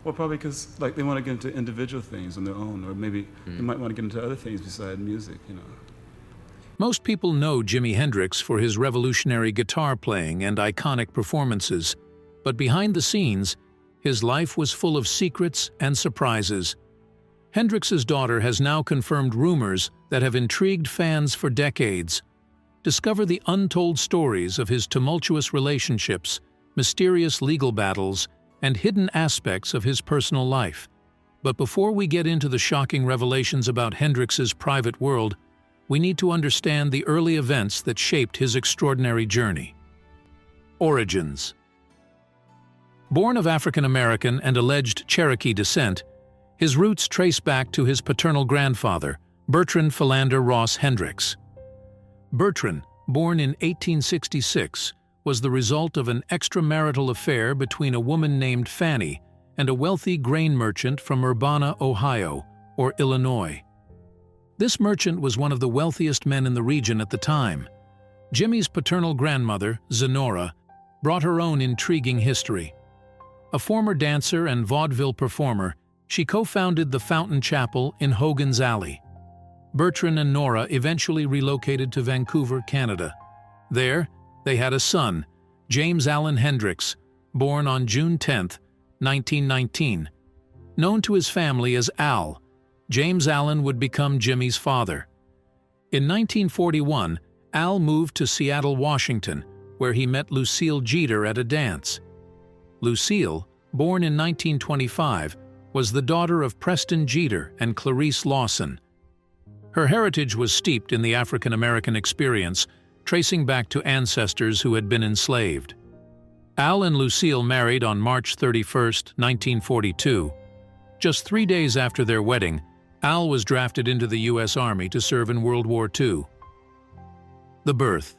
Well, probably because like they want to get into individual things on their own, or maybe they might want to get into other things besides music, you know. Most people know Jimi Hendrix for his revolutionary guitar playing and iconic performances, but behind the scenes, his life was full of secrets and surprises. Hendrix's daughter has now confirmed rumors that have intrigued fans for decades. Discover the untold stories of his tumultuous relationships, mysterious legal battles, and hidden aspects of his personal life. But before we get into the shocking revelations about Hendrix's private world, we need to understand the early events that shaped his extraordinary journey. Origins. Born of African American and alleged Cherokee descent, his roots trace back to his paternal grandfather, Bertrand Philander Ross Hendrix. Bertrand, born in 1866, was the result of an extramarital affair between a woman named Fanny and a wealthy grain merchant from Urbana, Ohio, or Illinois. This merchant was one of the wealthiest men in the region at the time. Jimmy's paternal grandmother, Zenora, brought her own intriguing history. A former dancer and vaudeville performer, she co-founded the Fountain Chapel in Hogan's Alley. Bertrand and Nora eventually relocated to Vancouver, Canada. There, they had a son, James Allen Hendrix, born on June 10, 1919. Known to his family as Al, James Allen would become Jimmy's father. In 1941, Al moved to Seattle, Washington, where he met Lucille Jeter at a dance. Lucille, born in 1925, was the daughter of Preston Jeter and Clarice Lawson. Her heritage was steeped in the African-American experience, tracing back to ancestors who had been enslaved. Al and Lucille married on March 31, 1942. Just 3 days after their wedding, Al was drafted into the U.S. Army to serve in World War II. The birth.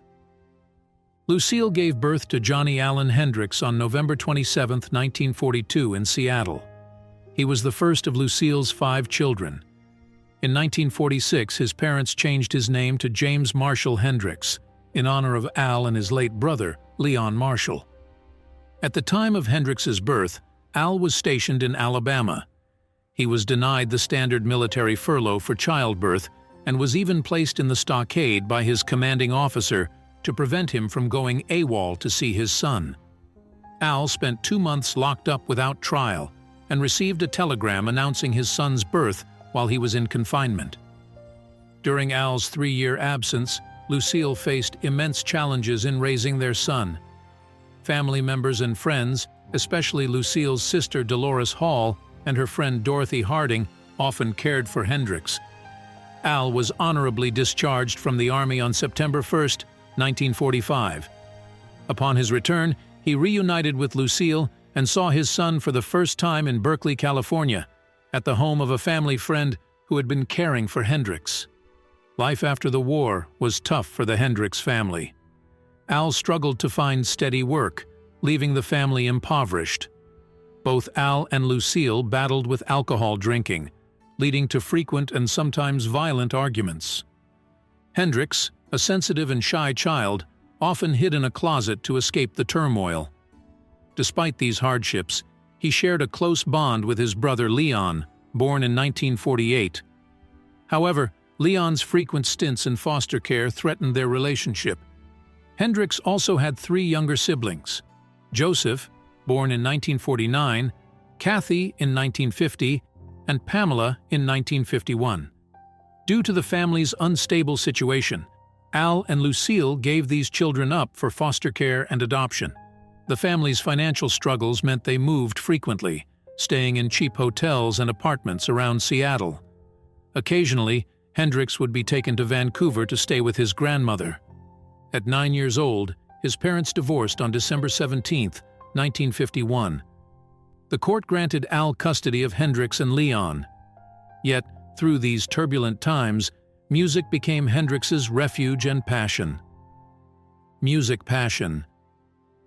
Lucille gave birth to Johnny Allen Hendrix on November 27, 1942 in Seattle. He was the first of Lucille's 5 children. In 1946, his parents changed his name to James Marshall Hendrix, in honor of Al and his late brother, Leon Marshall. At the time of Hendrix's birth, Al was stationed in Alabama. He was denied the standard military furlough for childbirth and was even placed in the stockade by his commanding officer to prevent him from going AWOL to see his son. Al spent 2 months locked up without trial and received a telegram announcing his son's birth while he was in confinement. During Al's 3-year absence, Lucille faced immense challenges in raising their son. Family members and friends, especially Lucille's sister Dolores Hall and her friend Dorothy Harding, often cared for Hendrix. Al was honorably discharged from the Army on September 1, 1945. Upon his return, he reunited with Lucille and saw his son for the first time in Berkeley, California, at the home of a family friend who had been caring for Hendrix. Life after the war was tough for the Hendrix family. Al struggled to find steady work, leaving the family impoverished. Both Al and Lucille battled with alcohol drinking, leading to frequent and sometimes violent arguments. Hendrix, a sensitive and shy child, often hid in a closet to escape the turmoil. Despite these hardships, he shared a close bond with his brother Leon, born in 1948. However, Leon's frequent stints in foster care threatened their relationship. Hendrix also had 3 younger siblings: Joseph, born in 1949, Kathy in 1950, and Pamela in 1951. Due to the family's unstable situation, Al and Lucille gave these children up for foster care and adoption. The family's financial struggles meant they moved frequently, staying in cheap hotels and apartments around Seattle. Occasionally, Hendrix would be taken to Vancouver to stay with his grandmother. At 9 years old, his parents divorced on December 17, 1951. The court granted Al custody of Hendrix and Leon. Yet, through these turbulent times, music became Hendrix's refuge and passion. Music passion.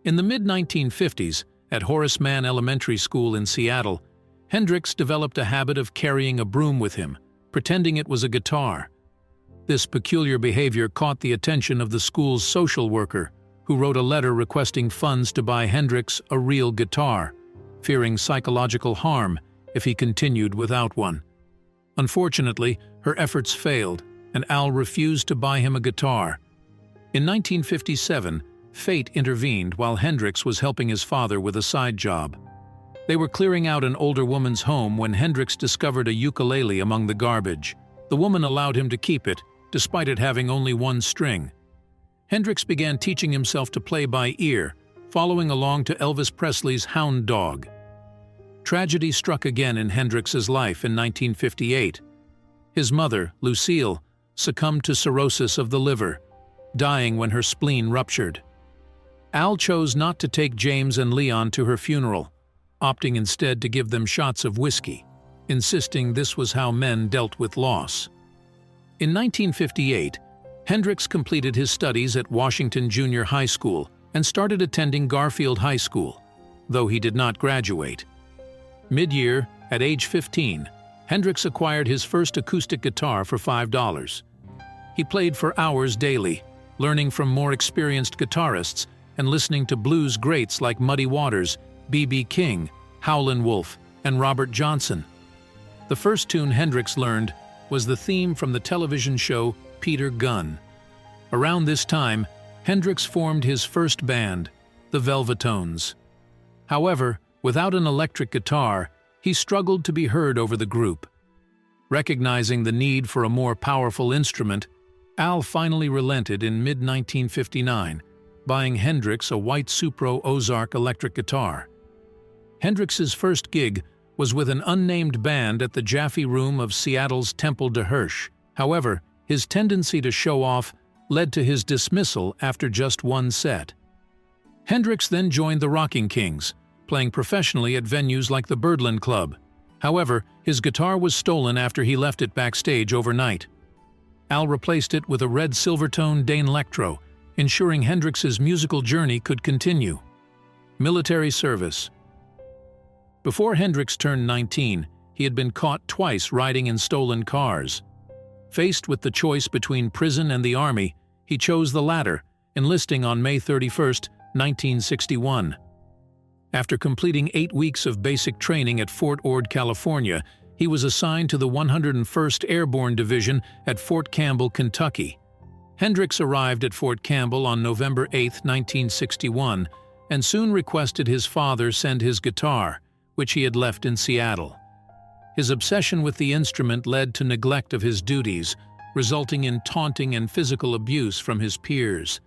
In the mid-1950s, at Horace Mann Elementary School in Seattle, Hendrix developed a habit of carrying a broom with him, pretending it was a guitar. This peculiar behavior caught the attention of the school's social worker, who wrote a letter requesting funds to buy Hendrix a real guitar. fearing psychological harm if he continued without one. Unfortunately, her efforts failed, and Al refused to buy him a guitar. In 1957, fate intervened while Hendrix was helping his father with a side job. They were clearing out an older woman's home when Hendrix discovered a ukulele among the garbage. The woman allowed him to keep it, despite it having only one string. Hendrix began teaching himself to play by ear, following along to Elvis Presley's Hound Dog. Tragedy struck again in Hendrix's life in 1958. His mother, Lucille, succumbed to cirrhosis of the liver, dying when her spleen ruptured. Al chose not to take James and Leon to her funeral, opting instead to give them shots of whiskey, insisting this was how men dealt with loss. In 1958, Hendrix completed his studies at Washington Junior High School and started attending Garfield High School, though he did not graduate. Mid-year, at age 15, Hendrix acquired his first acoustic guitar for $5. He played for hours daily, learning from more experienced guitarists and listening to blues greats like Muddy Waters, B.B. King, Howlin' Wolf, and Robert Johnson. The first tune Hendrix learned was the theme from the television show Peter Gunn. Around this time, Hendrix formed his first band, the Velvetones. However, without an electric guitar, he struggled to be heard over the group. Recognizing the need for a more powerful instrument, Al finally relented in mid-1959, buying Hendrix a white Supro Ozark electric guitar. Hendrix's first gig was with an unnamed band at the Jaffe Room of Seattle's Temple de Hirsch. However, his tendency to show off led to his dismissal after just one set. Hendrix then joined the Rocking Kings, playing professionally at venues like the Birdland Club. However, his guitar was stolen after he left it backstage overnight. Al replaced it with a red Silvertone Danelectro, ensuring Hendrix's musical journey could continue. Military service. Before Hendrix turned 19, he had been caught twice riding in stolen cars. Faced with the choice between prison and the army, he chose the latter, enlisting on May 31, 1961. After completing 8 weeks of basic training at Fort Ord, California, he was assigned to the 101st Airborne Division at Fort Campbell, Kentucky. Hendrix arrived at Fort Campbell on November 8, 1961, and soon requested his father send his guitar, which he had left in Seattle. His obsession with the instrument led to neglect of his duties, resulting in taunting and physical abuse from his peers.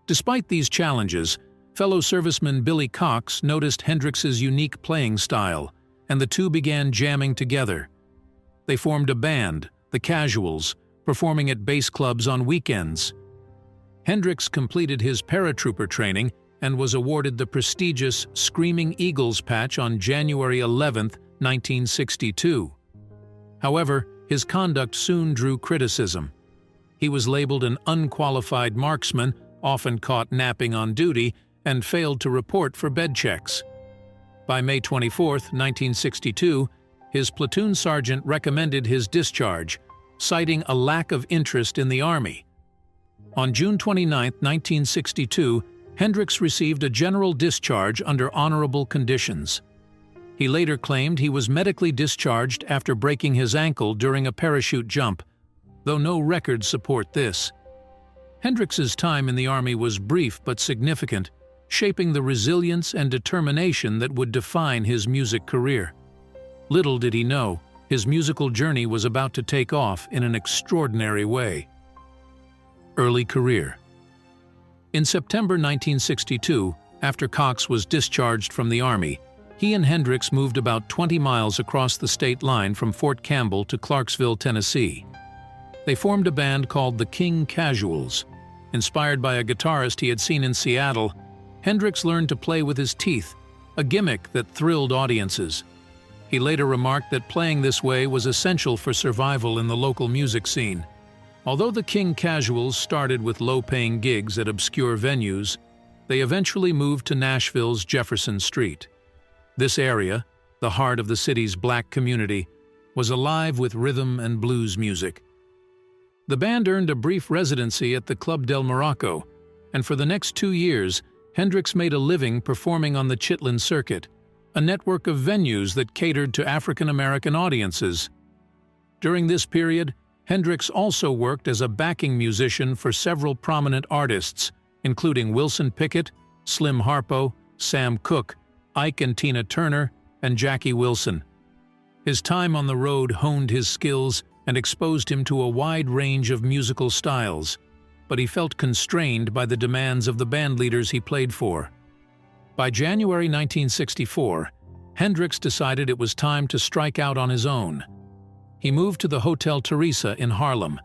Despite these challenges, fellow serviceman Billy Cox noticed Hendrix's unique playing style, and the two began jamming together. They formed a band, the Casuals, performing at bass clubs on weekends. Hendrix completed his paratrooper training and was awarded the prestigious Screaming Eagles patch on January 11, 1962. However, his conduct soon drew criticism. He was labeled an unqualified marksman, often caught napping on duty, and failed to report for bed checks. By May 24, 1962, his platoon sergeant recommended his discharge, citing a lack of interest in the Army. On June 29, 1962, Hendrix received a general discharge under honorable conditions. He later claimed he was medically discharged after breaking his ankle during a parachute jump, though no records support this. Hendrix's time in the Army was brief but significant, shaping the resilience and determination that would define his music career. Little did he know, his musical journey was about to take off in an extraordinary way. Early career. In September 1962, after Cox was discharged from the Army, he and Hendrix moved about 20 miles across the state line from Fort Campbell to Clarksville, Tennessee. They formed a band called the King Casuals. Inspired by a guitarist he had seen in Seattle, Hendrix learned to play with his teeth, a gimmick that thrilled audiences. He later remarked that playing this way was essential for survival in the local music scene. Although the King Casuals started with low-paying gigs at obscure venues, they eventually moved to Nashville's Jefferson Street. This area, the heart of the city's black community, was alive with rhythm and blues music. The band earned a brief residency at the Club del Morocco, and for the next 2 years, Hendrix made a living performing on the Chitlin circuit. a network of venues that catered to African American audiences. During this period, Hendrix also worked as a backing musician for several prominent artists, including Wilson Pickett, Slim Harpo, Sam Cooke, Ike and Tina Turner, and Jackie Wilson. His time on the road honed his skills and exposed him to a wide range of musical styles, but he felt constrained by the demands of the bandleaders he played for. By January 1964, Hendrix decided it was time to strike out on his own. He moved to the Hotel Teresa in Harlem,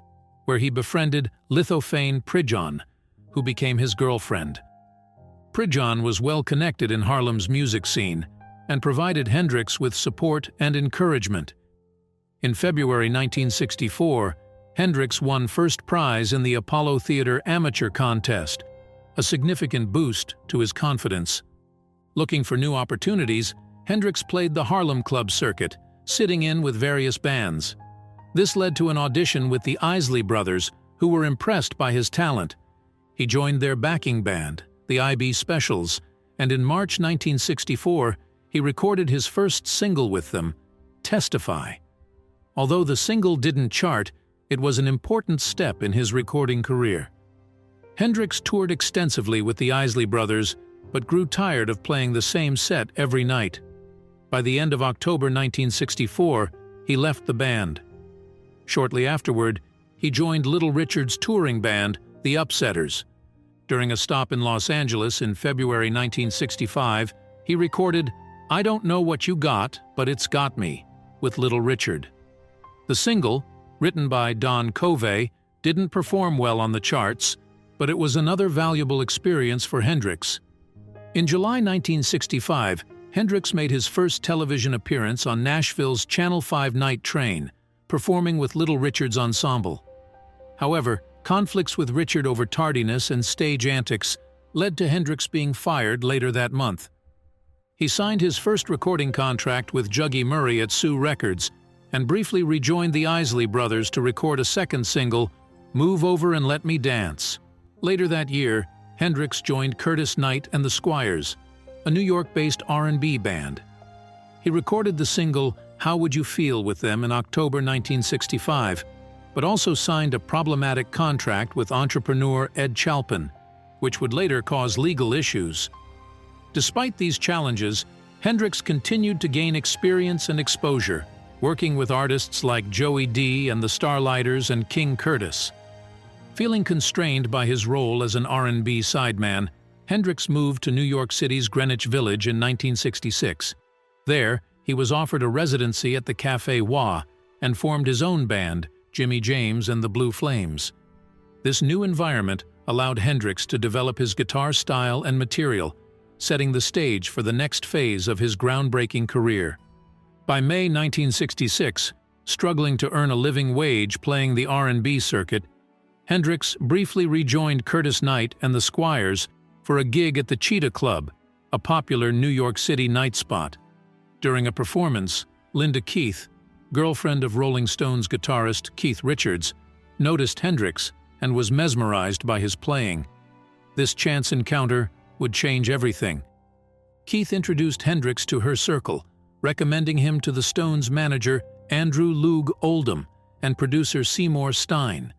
where he befriended lithophane Pridgeon, who became his girlfriend. Pridgeon was well connected in Harlem's music scene and provided Hendrix with support and encouragement. In February 1964, Hendrix won first prize in the Apollo Theater Amateur Contest, a significant boost to his confidence. Looking for new opportunities, Hendrix played the Harlem Club circuit, sitting in with various bands. This led to an audition with the Isley Brothers, who were impressed by his talent. He joined their backing band, the IB Specials, and in March 1964, he recorded his first single with them, Testify. Although the single didn't chart, it was an important step in his recording career. Hendrix toured extensively with the Isley Brothers, but grew tired of playing the same set every night. By the end of October 1964, he left the band. Shortly afterward, he joined Little Richard's touring band, the Upsetters. During a stop in Los Angeles in February 1965, he recorded I Don't Know What You Got, But It's Got Me with Little Richard. The single, written by Don Covey, didn't perform well on the charts, but it was another valuable experience for Hendrix. In July 1965, Hendrix made his first television appearance on Nashville's Channel 5 Night Train, performing with Little Richard's ensemble. However, conflicts with Richard over tardiness and stage antics led to Hendrix being fired later that month. He signed his first recording contract with Juggy Murray at Sue Records and briefly rejoined the Isley Brothers to record a second single, Move Over and Let Me Dance. Later that year, Hendrix joined Curtis Knight and the Squires, a New York-based R&B band. He recorded the single How Would You Feel with them in October 1965, but also signed a problematic contract with entrepreneur Ed Chalpin, which would later cause legal issues. Despite these challenges, Hendrix continued to gain experience and exposure, working with artists like Joey D and the Starlighters and King Curtis. Feeling constrained by his role as an R&B sideman, Hendrix moved to New York City's Greenwich Village in 1966. There, he was offered a residency at the Café Wah and formed his own band, Jimmy James and the Blue Flames. This new environment allowed Hendrix to develop his guitar style and material, setting the stage for the next phase of his groundbreaking career. By May 1966, struggling to earn a living wage playing the R&B circuit, Hendrix briefly rejoined Curtis Knight and the Squires for a gig at the Cheetah Club, a popular New York City night spot. During a performance, Linda Keith, girlfriend of Rolling Stones guitarist Keith Richards, noticed Hendrix and was mesmerized by his playing. This chance encounter would change everything. Keith introduced Hendrix to her circle, recommending him to the Stones' manager Andrew Loog Oldham and producer Seymour Stein.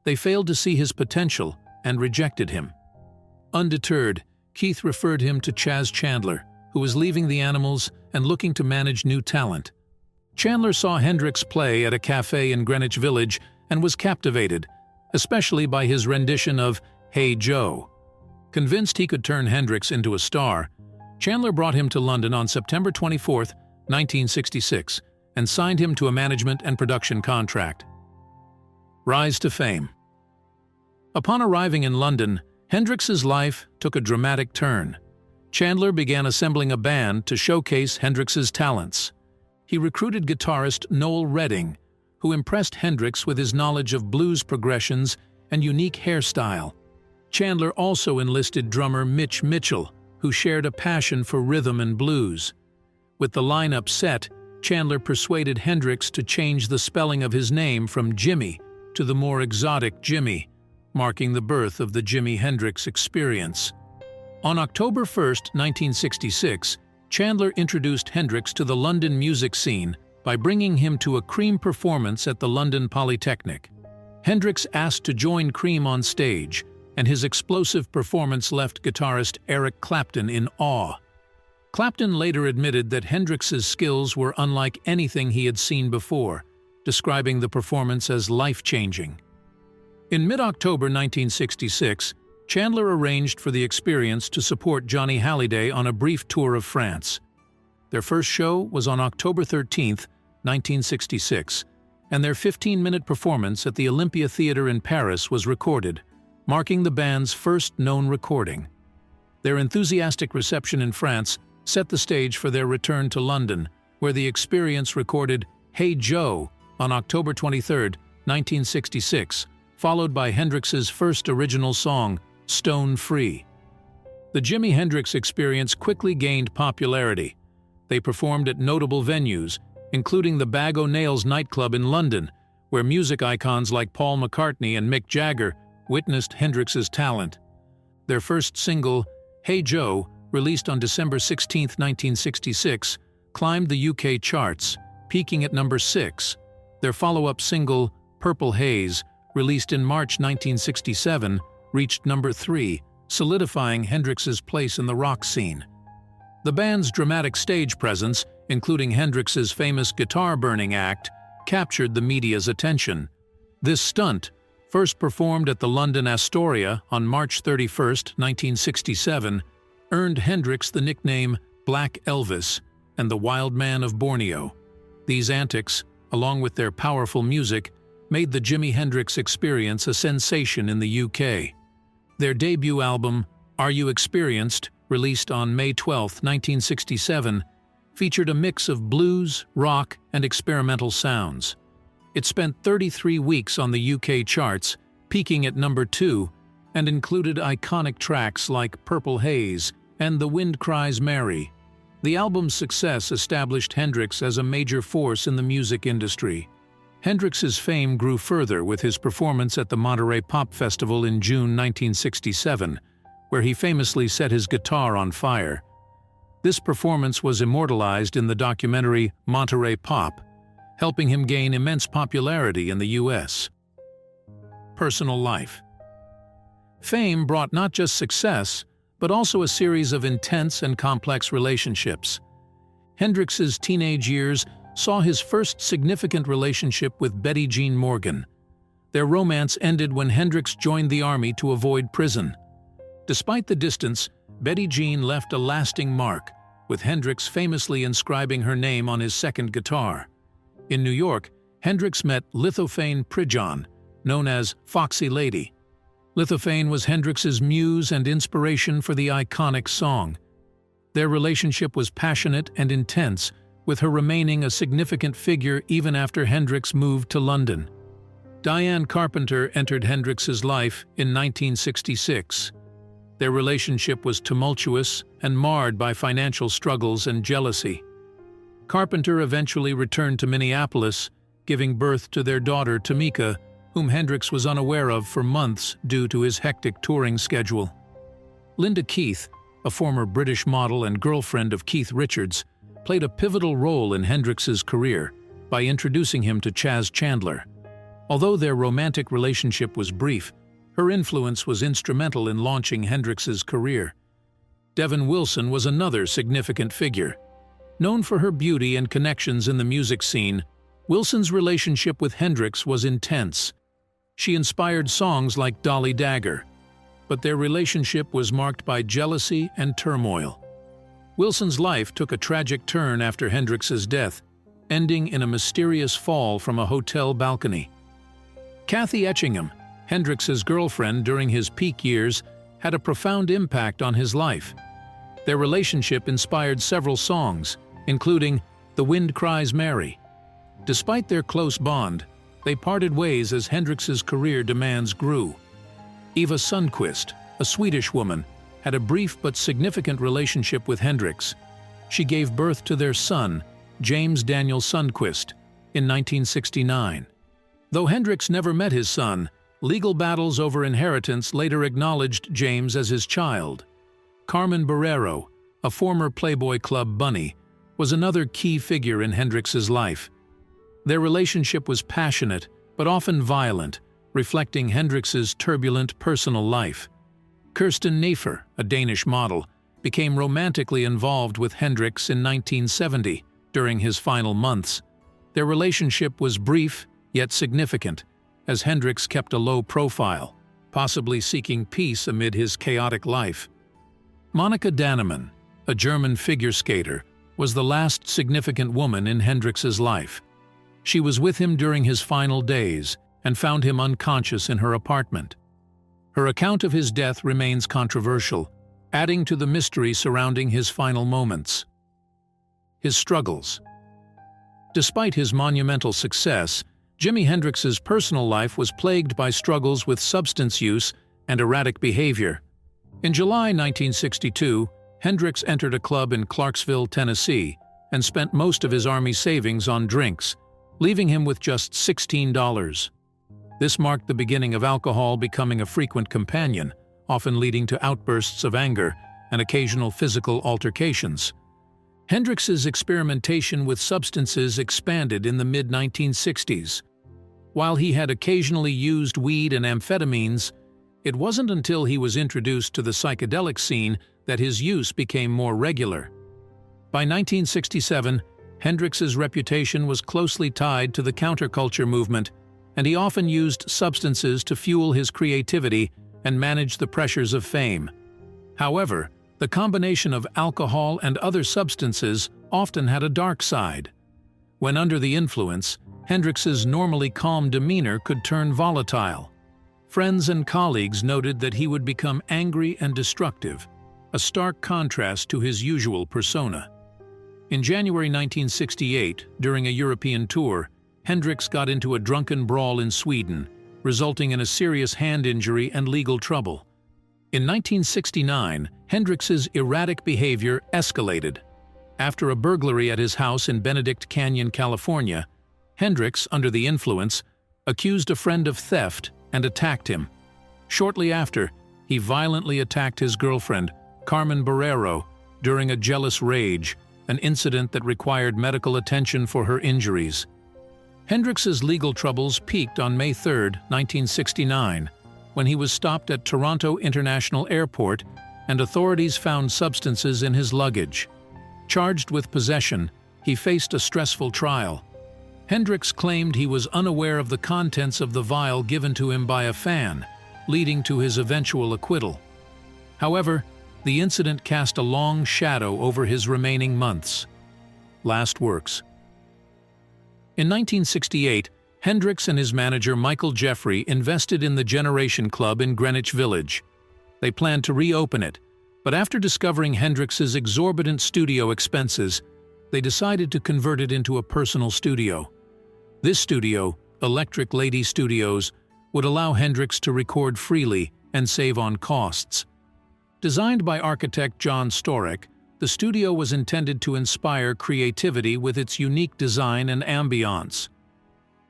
They failed to see his potential and rejected him. Undeterred, Keith referred him to Chaz Chandler, who was leaving the Animals and looking to manage new talent. Chandler saw Hendrix play at a cafe in Greenwich Village and was captivated, especially by his rendition of Hey Joe. Convinced he could turn Hendrix into a star, Chandler brought him to London on September 24, 1966, and signed him to a management and production contract. Rise to fame. Upon arriving in London, Hendrix's life took a dramatic turn. Chandler began assembling a band to showcase Hendrix's talents. He recruited guitarist Noel Redding, who impressed Hendrix with his knowledge of blues progressions and unique hairstyle. Chandler also enlisted drummer Mitch Mitchell, who shared a passion for rhythm and blues. With the lineup set, Chandler persuaded Hendrix to change the spelling of his name from Jimmy to the more exotic Jimmy, marking the birth of the Jimi Hendrix Experience. On October 1, 1966, Chandler introduced Hendrix to the London music scene by bringing him to a Cream performance at the London Polytechnic. Hendrix asked to join Cream on stage, and his explosive performance left guitarist Eric Clapton in awe. Clapton later admitted that Hendrix's skills were unlike anything he had seen before, describing the performance as life-changing. In mid-October 1966, Chandler arranged for the Experience to support Johnny Hallyday on a brief tour of France. Their first show was on October 13, 1966, and their 15-minute performance at the Olympia Theatre in Paris was recorded, marking the band's first known recording. Their enthusiastic reception in France set the stage for their return to London, where the Experience recorded Hey Joe on October 23, 1966, followed by Hendrix's first original song, Stone Free. The Jimi Hendrix Experience quickly gained popularity. They performed at notable venues, including the Bag O' Nails nightclub in London, where music icons like Paul McCartney and Mick Jagger witnessed Hendrix's talent. Their first single, Hey Joe, released on December 16, 1966, climbed the UK charts, peaking at number 6. Their follow-up single, Purple Haze, released in March 1967, reached number 3, solidifying Hendrix's place in the rock scene. The band's dramatic stage presence, including Hendrix's famous guitar-burning act, captured the media's attention. This stunt, first performed at the London Astoria on March 31, 1967, earned Hendrix the nickname Black Elvis and the Wild Man of Borneo. These antics, along with their powerful music, made the Jimi Hendrix Experience a sensation in the UK. Their debut album, Are You Experienced, released on May 12, 1967, featured a mix of blues, rock, and experimental sounds. It spent 33 weeks on the UK charts, peaking at number 2, and included iconic tracks like Purple Haze and The Wind Cries Mary. The album's success established Hendrix as a major force in the music industry. Hendrix's fame grew further with his performance at the Monterey Pop Festival in June 1967, where he famously set his guitar on fire. This performance was immortalized in the documentary Monterey Pop, helping him gain immense popularity in the U.S. Personal life. Fame brought not just success, but also a series of intense and complex relationships. Hendrix's teenage years saw his first significant relationship with Betty Jean Morgan. Their romance ended when Hendrix joined the army to avoid prison. Despite the distance, Betty Jean left a lasting mark, with Hendrix famously inscribing her name on his second guitar. In New York, Hendrix met Lithophane Pridgeon, known as Foxy Lady. Lithophane was Hendrix's muse and inspiration for the iconic song. Their relationship was passionate and intense, with her remaining a significant figure even after Hendrix moved to London. Diane Carpenter entered Hendrix's life in 1966. Their relationship was tumultuous and marred by financial struggles and jealousy. Carpenter eventually returned to Minneapolis, giving birth to their daughter Tamika, whom Hendrix was unaware of for months due to his hectic touring schedule. Linda Keith, a former British model and girlfriend of Keith Richards, played a pivotal role in Hendrix's career by introducing him to Chas Chandler. Although their romantic relationship was brief, her influence was instrumental in launching Hendrix's career. Devon Wilson was another significant figure. Known for her beauty and connections in the music scene, Wilson's relationship with Hendrix was intense. She inspired songs like Dolly Dagger, but their relationship was marked by jealousy and turmoil. Wilson's life took a tragic turn after Hendrix's death, ending in a mysterious fall from a hotel balcony. Kathy Etchingham, Hendrix's girlfriend during his peak years, had a profound impact on his life. Their relationship inspired several songs, including The Wind Cries Mary. Despite their close bond, they parted ways as Hendrix's career demands grew. Eva Sundquist, a Swedish woman, had a brief but significant relationship with Hendrix. She gave birth to their son, James Daniel Sundquist, in 1969. Though Hendrix never met his son, legal battles over inheritance later acknowledged James as his child. Carmen Barrero, a former Playboy Club bunny, was another key figure in Hendrix's life. Their relationship was passionate, but often violent, reflecting Hendrix's turbulent personal life. Kirsten Nefer, a Danish model, became romantically involved with Hendrix in 1970 during his final months. Their relationship was brief yet significant, as Hendrix kept a low profile, possibly seeking peace amid his chaotic life. Monika Dannemann, a German figure skater, was the last significant woman in Hendrix's life. She was with him during his final days and found him unconscious in her apartment. Her account of his death remains controversial, adding to the mystery surrounding his final moments. His struggles. Despite his monumental success, Jimi Hendrix's personal life was plagued by struggles with substance use and erratic behavior. In July 1962, Hendrix entered a club in Clarksville, Tennessee, and spent most of his Army savings on drinks, leaving him with just $16. This marked the beginning of alcohol becoming a frequent companion, often leading to outbursts of anger and occasional physical altercations. Hendrix's experimentation with substances expanded in the mid-1960s. While he had occasionally used weed and amphetamines, it wasn't until he was introduced to the psychedelic scene that his use became more regular. By 1967, Hendrix's reputation was closely tied to the counterculture movement, and he often used substances to fuel his creativity and manage the pressures of fame. However, the combination of alcohol and other substances often had a dark side. When under the influence, Hendrix's normally calm demeanor could turn volatile. Friends and colleagues noted that he would become angry and destructive, a stark contrast to his usual persona. In January 1968, during a European tour, Hendrix got into a drunken brawl in Sweden, resulting in a serious hand injury and legal trouble. In 1969, Hendrix's erratic behavior escalated. After a burglary at his house in Benedict Canyon, California, Hendrix, under the influence, accused a friend of theft and attacked him. Shortly after, he violently attacked his girlfriend, Carmen Barrero, during a jealous rage, an incident that required medical attention for her injuries. Hendrix's legal troubles peaked on May 3, 1969, when he was stopped at Toronto International Airport and authorities found substances in his luggage. Charged with possession, he faced a stressful trial. Hendrix claimed he was unaware of the contents of the vial given to him by a fan, leading to his eventual acquittal. However, the incident cast a long shadow over his remaining months. Last works. In 1968, Hendrix and his manager Michael Jeffrey invested in the Generation Club in Greenwich Village. They planned to reopen it, but after discovering Hendrix's exorbitant studio expenses, they decided to convert it into a personal studio. This studio, Electric Lady Studios, would allow Hendrix to record freely and save on costs. Designed by architect John Storek, the studio was intended to inspire creativity with its unique design and ambiance.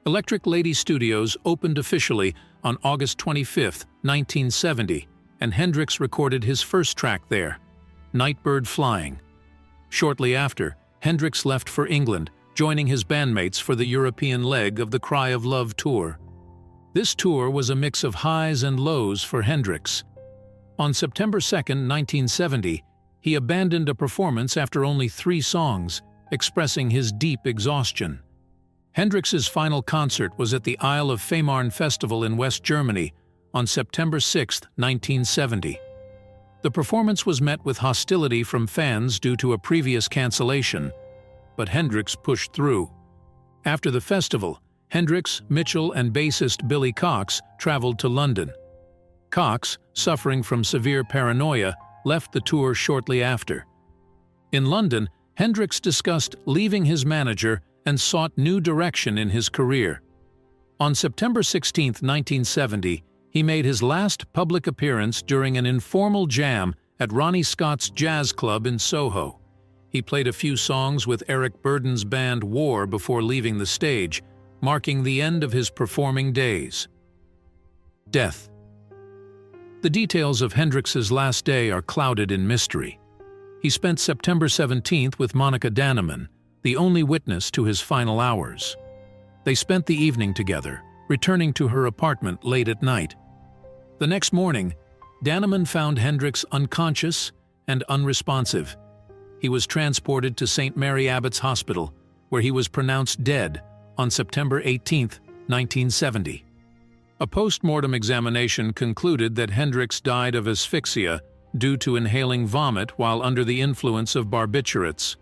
Electric Lady Studios opened officially on August 25, 1970, and Hendrix recorded his first track there, Nightbird Flying. Shortly after, Hendrix left for England, joining his bandmates for the European leg of the Cry of Love tour. This tour was a mix of highs and lows for Hendrix. On September 2, 1970, he abandoned a performance after only 3 songs, expressing his deep exhaustion. Hendrix's final concert was at the Isle of Fehmarn Festival in West Germany on September 6, 1970. The performance was met with hostility from fans due to a previous cancellation, but Hendrix pushed through. After the festival, Hendrix, Mitchell, and bassist Billy Cox traveled to London. Cox, suffering from severe paranoia, left the tour shortly after. In London, Hendrix discussed leaving his manager and sought new direction in his career. On September 16, 1970, he made his last public appearance during an informal jam at Ronnie Scott's Jazz Club in Soho. He played a few songs with Eric Burdon's band War before leaving the stage, marking the end of his performing days. Death. The details of Hendrix's last day are clouded in mystery. He spent September 17th with Monica Dannemann, the only witness to his final hours. They spent the evening together, returning to her apartment late at night. The next morning, Dannemann found Hendrix unconscious and unresponsive. He was transported to St. Mary Abbott's Hospital, where he was pronounced dead on September 18, 1970. A post-mortem examination concluded that Hendrix died of asphyxia due to inhaling vomit while under the influence of barbiturates.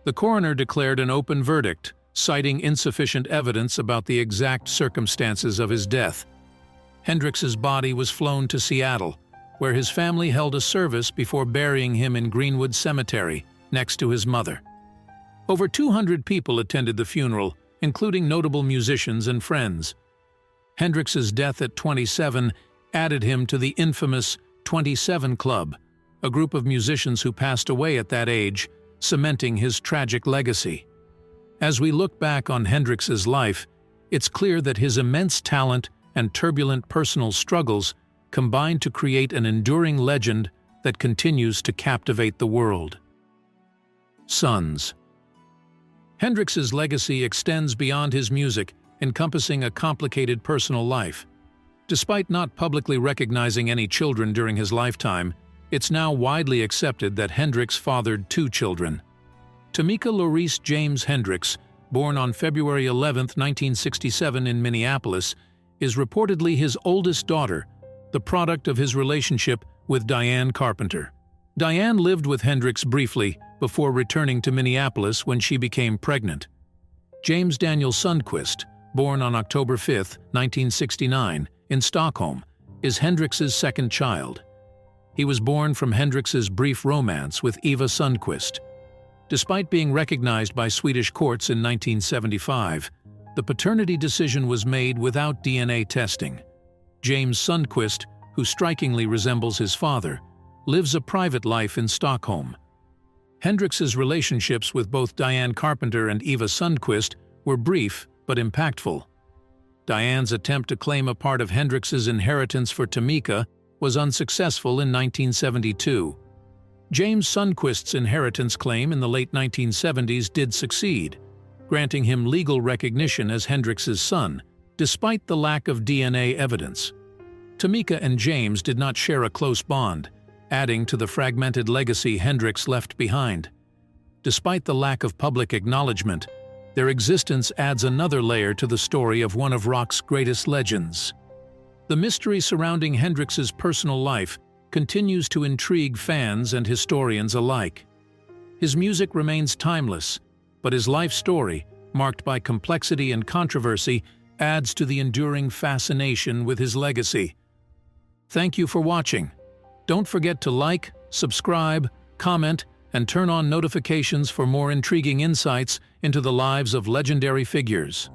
The coroner declared an open verdict, citing insufficient evidence about the exact circumstances of his death. Hendrix's body was flown to Seattle, where his family held a service before burying him in Greenwood Cemetery, next to his mother. Over 200 people attended the funeral, including notable musicians and friends. Hendrix's death at 27 added him to the infamous 27 Club, a group of musicians who passed away at that age, cementing his tragic legacy. As we look back on Hendrix's life, it's clear that his immense talent and turbulent personal struggles combined to create an enduring legend that continues to captivate the world. Sons. Hendrix's legacy extends beyond his music, encompassing a complicated personal life. Despite not publicly recognizing any children during his lifetime, it's now widely accepted that Hendrix fathered 2 children. Tamika Lorice James Hendrix, born on February 11, 1967 in Minneapolis, is reportedly his oldest daughter, the product of his relationship with Diane Carpenter. Diane lived with Hendrix briefly before returning to Minneapolis when she became pregnant. James Daniel Sundquist, born on October 5, 1969, in Stockholm, is Hendrix's second child. He was born from Hendrix's brief romance with Eva Sundquist. Despite being recognized by Swedish courts in 1975, the paternity decision was made without DNA testing. James Sundquist, who strikingly resembles his father, lives a private life in Stockholm. Hendrix's relationships with both Diane Carpenter and Eva Sundquist were brief but impactful. Diane's attempt to claim a part of Hendrix's inheritance for Tamika was unsuccessful in 1972. James Sundquist's inheritance claim in the late 1970s did succeed, granting him legal recognition as Hendrix's son, despite the lack of DNA evidence. Tamika and James did not share a close bond, adding to the fragmented legacy Hendrix left behind. Despite the lack of public acknowledgement, their existence adds another layer to the story of one of rock's greatest legends. The mystery surrounding Hendrix's personal life continues to intrigue fans and historians alike. His music remains timeless, but his life story, marked by complexity and controversy, adds to the enduring fascination with his legacy. Thank you for watching. Don't forget to like, subscribe, comment, and turn on notifications for more intriguing insights into the lives of legendary figures.